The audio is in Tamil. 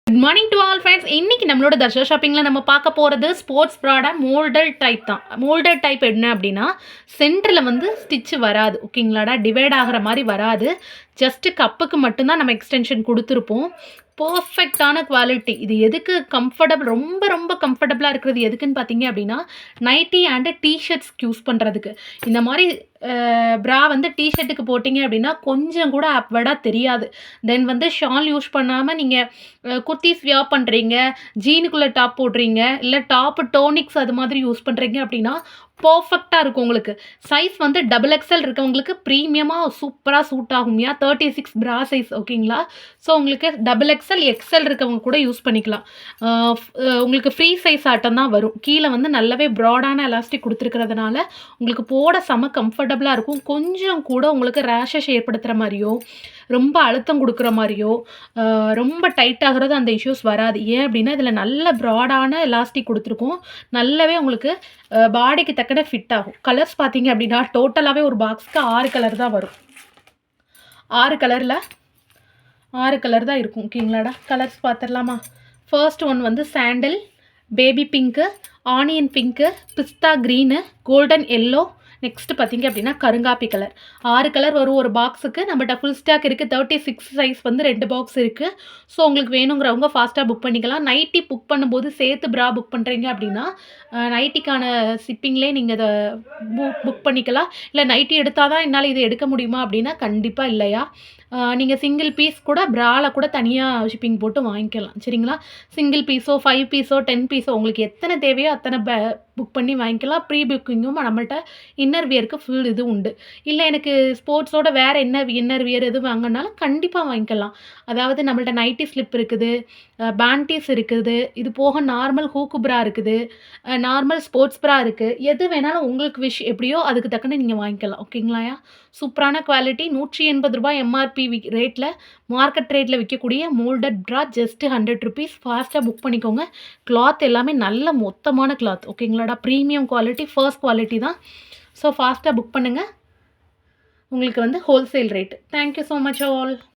Good morning to all friends. இன்னைக்கு நம்மளோட தர்ஷா ஷாப்பிங்கில் நம்ம பார்க்க போகிறது ஸ்போர்ட்ஸ் ப்ராடா மோல்டட் டைப் தான். மோல்டட் டைப் என்ன அப்படின்னா சென்டரில் வந்து ஸ்டிச்சு வராது, ஓகேங்களாடா, டிவைட் ஆகிற மாதிரி வராது. ஜஸ்ட்டு கப்புக்கு மட்டும்தான் நம்ம எக்ஸ்டென்ஷன் கொடுத்துருப்போம். பர்ஃபெக்டான குவாலிட்டி. இது எதுக்கு கம்ஃபர்டபுள், ரொம்ப ரொம்ப கம்ஃபர்டபுளாக இருக்கிறது எதுக்குன்னு பார்த்தீங்க அப்படின்னா நைட்டி அண்டு டிஷர்ட்ஸ்க்கு யூஸ் பண்ணுறதுக்கு. இந்த மாதிரி ப்ரா வந்து டிஷர்ட்டுக்கு போட்டிங்க அப்படின்னா கொஞ்சம் கூட அப்வர்டாக தெரியாது. தென் வந்து ஷால் யூஸ் பண்ணாமல் நீங்கள் குர்த்திஸ் வியர் பண்ணுறீங்க, ஜீனுக்குள்ளே டாப் போடுறீங்க, இல்லை டாப்பு டோனிக்ஸ் அது மாதிரி யூஸ் பண்ணுறீங்க அப்படின்னா பர்ஃபெக்டாக இருக்கும் உங்களுக்கு. சைஸ் வந்து XXL இருக்கவங்களுக்கு ப்ரீமியமாக சூப்பராக சூட் ஆகும்யா. 36 ப்ரா சைஸ், ஓகேங்களா. ஸோ உங்களுக்கு XXL XL இருக்கவங்க கூட யூஸ் பண்ணிக்கலாம். உங்களுக்கு ஃப்ரீ சைஸ் ஆட்டம் தான் வரும். கீழே வந்து நல்லாவே ப்ராடான எலாஸ்டிக் கொடுத்துருக்கிறதுனால உங்களுக்கு போட செம கம்ஃபர்டபுளாக இருக்கும். கொஞ்சம் கூட உங்களுக்கு ரேஷஸ் ஏற்படுத்துகிற மாதிரியோ, ரொம்ப அழுத்தம் கொடுக்குற மாதிரியோ, ரொம்ப டைட் ஆகிறது அந்த இஷ்யூஸ் வராது. ஏன் அப்படின்னா இதில் நல்ல ப்ராடான எலாஸ்டிக் கொடுத்துருக்கோம். நல்லாவே உங்களுக்கு பாடிக்கு தக்கன ஃபிட் ஆகும். கலர்ஸ் பார்த்தீங்க அப்படின்னா டோட்டலாகவே ஒரு பாக்ஸ்க்கு 6 கலர் தான் வரும். 6 கலர் தான் இருக்கும், ஓகேங்களாடா. கலர்ஸ் பார்த்துடலாமா? ஃபர்ஸ்ட் ஒன் வந்து சாண்டில், பேபி பிங்க்கு, ஆனியன் பிங்க்கு, பிஸ்தா க்ரீனு, கோல்டன் எல்லோ, நெக்ஸ்ட்டு பார்த்தீங்க அப்படின்னா கருங்காப்பி கலர். 6 கலர் வரும் ஒரு பாக்ஸுக்கு. நம்மகிட்ட ஃபுல் ஸ்டாக் இருக்குது. 36 சைஸ் வந்து 2 பாக்ஸ் இருக்குது. ஸோ உங்களுக்கு வேணுங்கிறவங்க ஃபாஸ்ட்டாக புக் பண்ணிக்கலாம். நைட்டி புக் பண்ணும்போது சேர்த்து ப்ரா புக் பண்ணுறீங்க அப்படின்னா நைட்டிக்கான ஷிப்பிங்லேயே நீங்கள் இதை புக் பண்ணிக்கலாம். இல்லை நைட்டி எடுத்தால் தான் என்னால் இதை எடுக்க முடியுமா அப்படின்னா கண்டிப்பாக இல்லையா. நீங்கள் சிங்கிள் பீஸ் கூட ப்ராவில் கூட தனியாக ஷிப்பிங் போட்டு வாங்கிக்கலாம், சரிங்களா. சிங்கிள் பீஸோ 5 பீஸோ 10 பீஸோ உங்களுக்கு எத்தனை தேவையோ அத்தனை புக் பண்ணி வாங்கிக்கலாம். ப்ரீ புக்கிங்கும் நம்மள்கிட்ட இன்னர் வியருக்கு ஃபுல் இது உண்டு. இல்லை எனக்கு ஸ்போர்ட்ஸோட வேறு இன்னர் வியர் எது வாங்கினாலும் கண்டிப்பாக வாங்கிக்கலாம். அதாவது நம்மள்ட்ட நைட்டி ஸ்லிப் இருக்குது, பேண்டீஸ் இருக்குது, இது போக நார்மல் ஹூக்கு ப்ரா இருக்குது, நார்மல் ஸ்போர்ட்ஸ் ப்ரா இருக்குது. எது வேணாலும் உங்களுக்கு விஷ் எப்படியோ அதுக்கு தக்கன நீங்கள் வாங்கிக்கலாம், ஓகேங்களாயா. சூப்பரான குவாலிட்டி. 180 ரூபாய் எம்ஆர்பி ரேட்டில், மார்க்கெட் ரேட்டில் விற்கக்கூடிய மோல்டட் ப்ரா ஜஸ்ட் 100 ருபீஸ். ஃபாஸ்ட்டாக புக் பண்ணிக்கோங்க. கிளாத் எல்லாமே நல்ல மொத்தமான கிளாத், ஓகேங்களாடா. ப்ரீமியம் குவாலிட்டி, ஃபர்ஸ்ட் குவாலிட்டி தான். ஸோ ஃபாஸ்ட்டாக புக் பண்ணுங்கள். உங்களுக்கு வந்து wholesale rate. Thank you so much all.